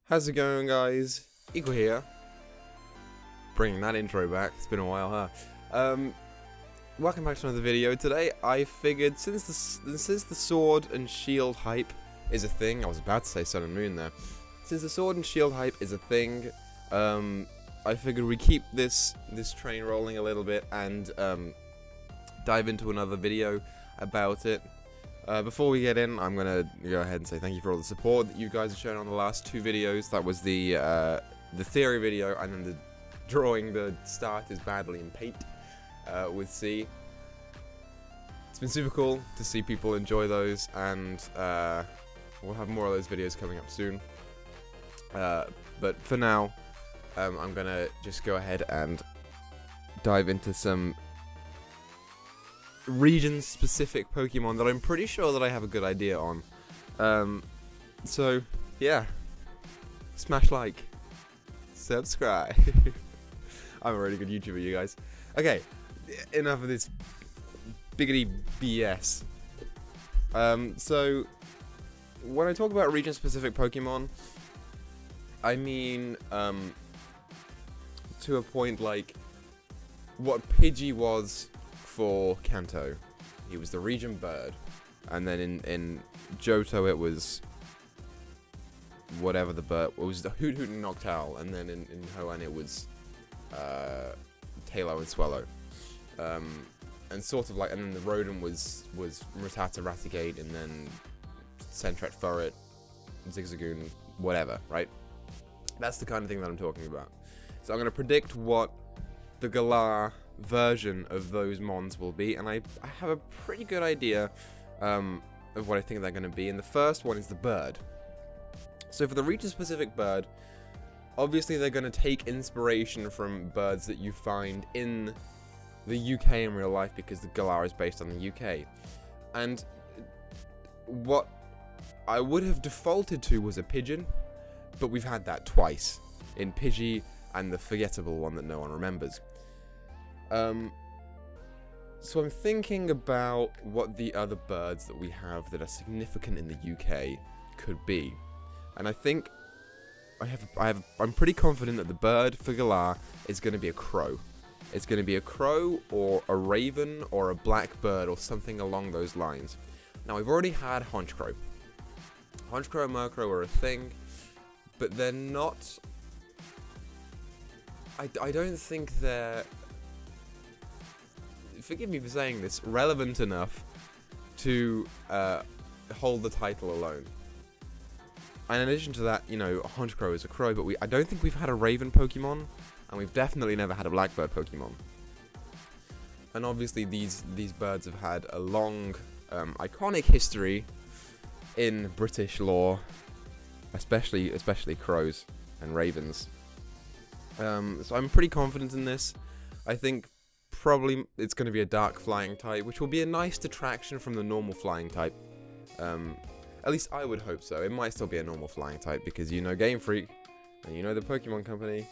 How's it going, guys? Equal here. Bringing that intro back. It's been a while, huh? Welcome back to another video. Today, I figured since the sword and shield hype is a thing, I was about to say Sun and Moon there. Since the sword and shield hype is a thing, I figured we keep this train rolling a little bit and dive into another video about it. Before we get in, I'm gonna go ahead and say thank you for all the support that you guys have shown on the last two videos. That was the theory video, and then the drawing the starters badly in paint with C. It's been super cool to see people enjoy those, and we'll have more of those videos coming up soon. But for now, I'm gonna just go ahead and dive into some region-specific Pokemon that I'm pretty sure that I have a good idea on. So, yeah. Smash like. Subscribe. I'm a really good YouTuber, you guys. Okay, enough of this biggity BS. So, when I talk about region-specific Pokemon, I mean, to a point like what Pidgey was for Kanto. He was the region bird, and then in Johto it was whatever the bird, it was the Hoot and Noctowl, and then in Hoenn it was Taillow and Swallow, and sort of like, and then the rodent was Rattata, Raticate, and then Sentret, Furret, Zigzagoon, whatever, right? That's the kind of thing that I'm talking about. So I'm going to predict what the Galar version of those mons will be, and I have a pretty good idea of what I think they're going to be, and the first one is the bird. So for the region-specific bird, obviously they're going to take inspiration from birds that you find in the UK in real life, because the Galar is based on the UK. And what I would have defaulted to was a pigeon, but we've had that twice, in Pidgey and the forgettable one that no one remembers. So I'm thinking about what the other birds that we have that are significant in the UK could be, and I think I'm pretty confident that the bird for Galar is going to be a crow. It's going to be a crow or a raven or a blackbird or something along those lines. Now we've already had Honchkrow. Honchkrow and Murkrow are a thing, but they're not. I don't think they're, forgive me for saying this, relevant enough to hold the title alone. And in addition to that, you know, Honchkrow is a crow, but I don't think we've had a raven Pokemon, and we've definitely never had a blackbird Pokemon. And obviously these birds have had a long, iconic history in British lore, especially crows and ravens. So I'm pretty confident in this. I think probably it's going to be a dark flying type, which will be a nice detraction from the normal flying type. At least I would hope so. It might still be a normal flying type, because you know Game Freak, and you know the Pokemon Company.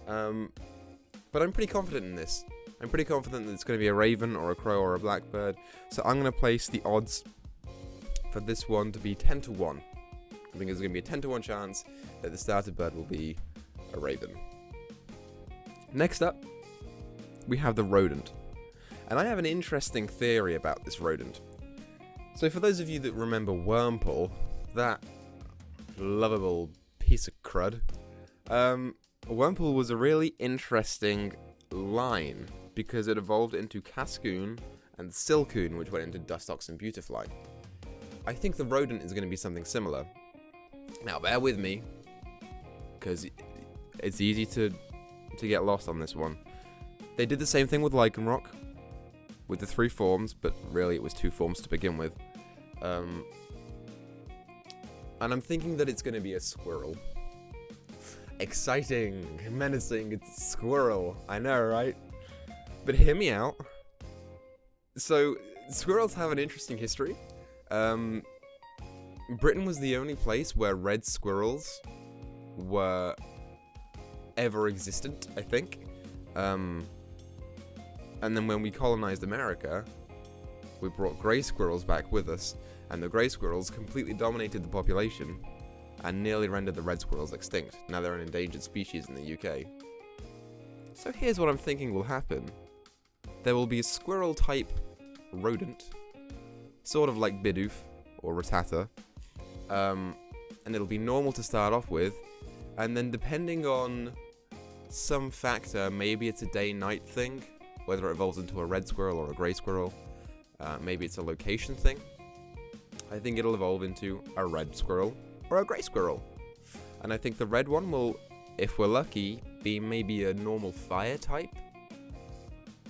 But I'm pretty confident in this. I'm pretty confident that it's going to be a raven or a crow or a blackbird. So I'm going to place the odds for this one to be 10 to 1. I think there's going to be a 10 to 1 chance that the starter bird will be a raven. Next up, we have the rodent. And I have an interesting theory about this rodent. So for those of you that remember Wurmple, that lovable piece of crud, Wurmple was a really interesting line, because it evolved into Cascoon and Silcoon, which went into Dustox and Beautifly. I think the rodent is going to be something similar. Now bear with me, because it's easy to get lost on this one. They did the same thing with Lycanroc, with the 3 forms, but really it was 2 forms to begin with. And I'm thinking that it's going to be a squirrel. Exciting, menacing, it's a squirrel. I know, right? But hear me out. So, squirrels have an interesting history. Britain was the only place where red squirrels were ever existent, I think. And then when we colonized America, we brought grey squirrels back with us, and the grey squirrels completely dominated the population and nearly rendered the red squirrels extinct. Now they're an endangered species in the UK. So here's what I'm thinking will happen. There will be a squirrel-type rodent, sort of like Bidoof or Rattata, and it'll be normal to start off with, and then depending on some factor, maybe it's a day-night thing, whether it evolves into a red squirrel or a grey squirrel, maybe it's a location thing. I think it'll evolve into a red squirrel or a grey squirrel. And I think the red one will, if we're lucky, be maybe a normal fire type.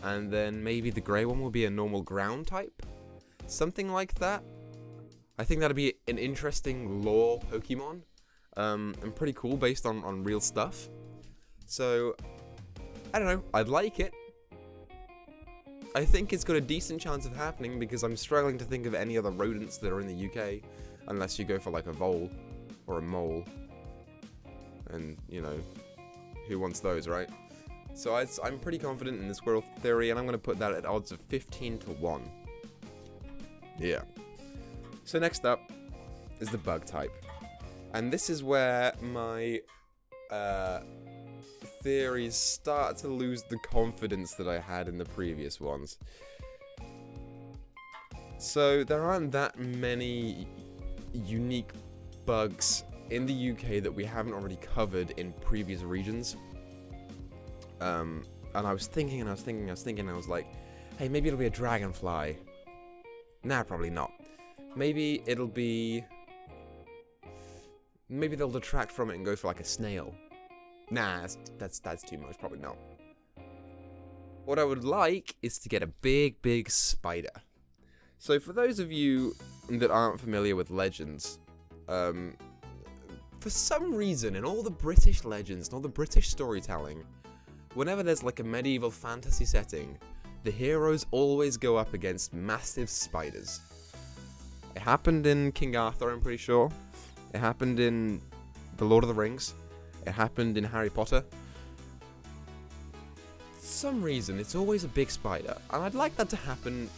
And then maybe the grey one will be a normal ground type. Something like that. I think that'd be an interesting lore Pokemon. And pretty cool based on real stuff. So, I don't know, I'd like it. I think it's got a decent chance of happening because I'm struggling to think of any other rodents that are in the UK, unless you go for like a vole or a mole. And, you know, who wants those, right? So I'm pretty confident in the squirrel theory, and I'm going to put that at odds of 15 to 1. Yeah. So next up is the bug type. And this is where my theories start to lose the confidence that I had in the previous ones. So there aren't that many unique bugs in the UK that we haven't already covered in previous regions. And I was thinking, and I was like, hey, maybe it'll be a dragonfly. Nah, probably not. Maybe it'll be... Maybe they'll detract from it and go for like a snail. Nah, that's too much, probably not. What I would like is to get a big spider. So for those of you that aren't familiar with legends, for some reason in all the British legends and all the British storytelling, whenever there's like a medieval fantasy setting, the heroes always go up against massive spiders. It happened in King Arthur, I'm pretty sure. It happened in The Lord of the Rings. It happened in Harry Potter. For some reason, it's always a big spider. And I'd like that to happen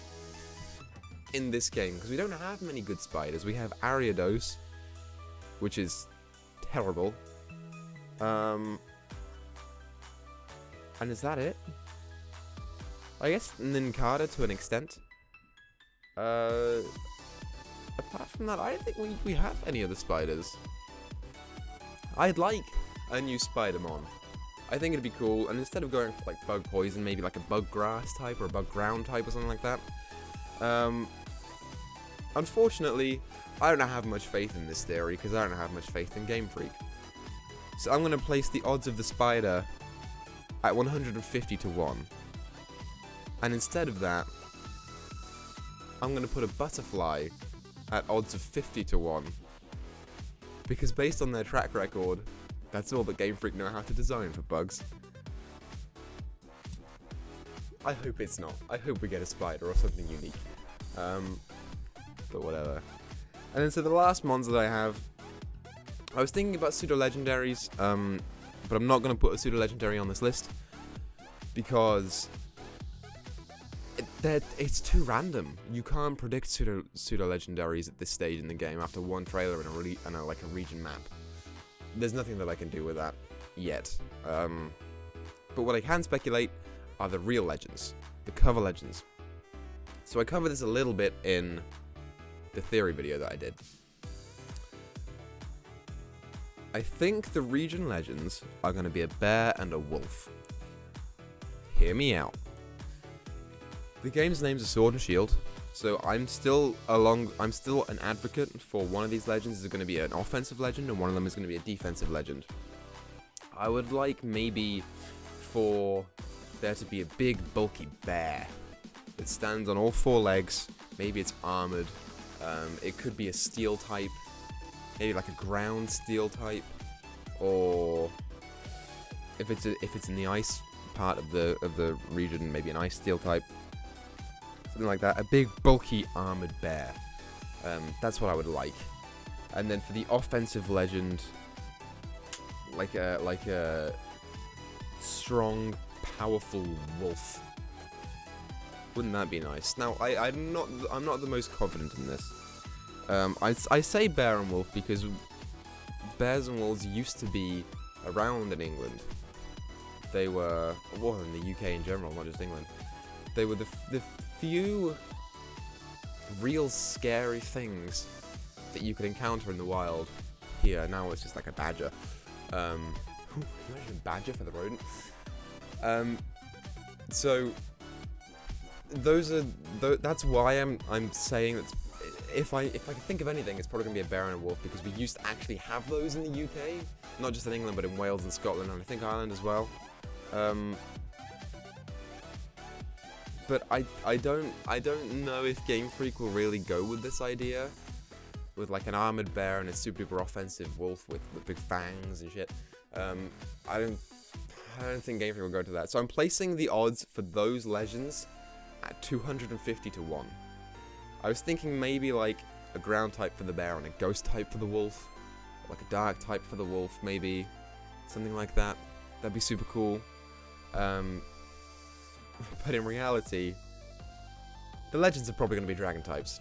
in this game, because we don't have many good spiders. We have Ariados, which is terrible. And is that it? I guess Nincada to an extent. Apart from that, I don't think we have any other spiders. I'd like a new Spidermon. I think it'd be cool, and instead of going for like bug poison, maybe like a bug grass type or a bug ground type or something like that. Unfortunately, I don't have much faith in this theory because I don't have much faith in Game Freak. So I'm going to place the odds of the spider at 150 to 1. And instead of that, I'm going to put a butterfly at odds of 50 to 1. Because based on their track record, that's all that Game Freak know how to design for bugs. I hope it's not. I hope we get a spider or something unique. But whatever. And then so the last mons that I have, I was thinking about pseudo-legendaries, but I'm not going to put a pseudo-legendary on this list because it's too random. You can't predict pseudo-legendaries at this stage in the game after one trailer and a region map. There's nothing that I can do with that yet. But what I can speculate are the real legends, the cover legends. So I covered this a little bit in the theory video that I did. I think the region legends are going to be a bear and a wolf. Hear me out. The game's name's a Sword and Shield, so I'm still an advocate for one of these legends is going to be an offensive legend and one of them is going to be a defensive legend. I would like maybe for there to be a big bulky bear that stands on all four legs. Maybe it's armored. It could be a steel type, maybe like a ground steel type, or if it's in the ice part of the region, maybe an ice steel type. Something like that, a big, bulky, armored bear. That's what I would like. And then for the offensive legend, like a strong, powerful wolf. Wouldn't that be nice? Now, I'm not the most confident in this. I say bear and wolf because bears and wolves used to be around in England. They were, well, in the UK in general, not just England. They were the few real scary things that you could encounter in the wild. Here, now it's just like a badger. Imagine a badger for the rodent. So that's why I'm saying that if I can think of anything, it's probably gonna be a bear and a wolf, because we used to actually have those in the UK, not just in England, but in Wales and Scotland, and I think Ireland as well. But I don't know if Game Freak will really go with this idea, with like an armored bear and a super duper offensive wolf with big fangs and shit. I don't think Game Freak will go to that. So I'm placing the odds for those legends at 250 to 1. I was thinking maybe like a ground type for the bear and a ghost type for the wolf, or like a dark type for the wolf, maybe something like that. That'd be super cool. But in reality, the legends are probably going to be dragon types.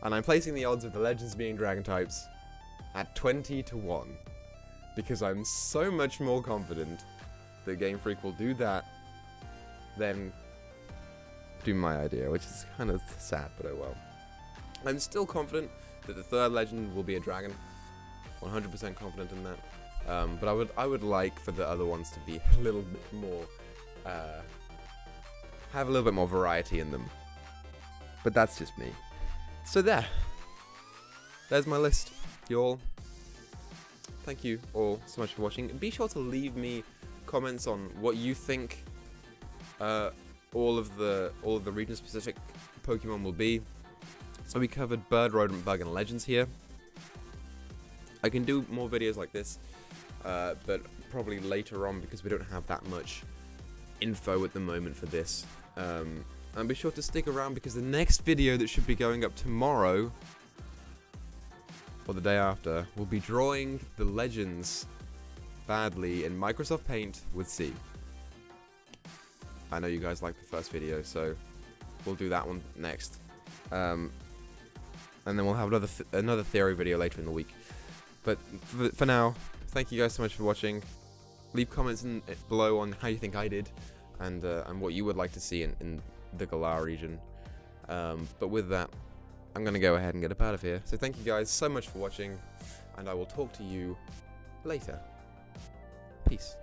And I'm placing the odds of the legends being dragon types at 20 to 1. Because I'm so much more confident that Game Freak will do that than do my idea, which is kind of sad, but oh well. I'm still confident that the third legend will be a dragon. 100% confident in that. But I would like for the other ones to be a little bit more, have a little bit more variety in them. But that's just me. So there's my list, y'all. Thank you all so much for watching. Be sure to leave me comments on what you think all of the region-specific Pokemon will be. So we covered Bird, Rodent, Bug, and Legends here. I can do more videos like this, but probably later on, because we don't have that much info at the moment for this. And be sure to stick around, because the next video that should be going up tomorrow, or the day after, will be drawing the legends badly in Microsoft Paint with C. I know you guys liked the first video, so we'll do that one next. And then we'll have another theory video later in the week. But for now, thank you guys so much for watching. Leave comments below on how you think I did, and what you would like to see in the Galar region. But with that, I'm going to go ahead and get up out of here. So thank you guys so much for watching, and I will talk to you later. Peace.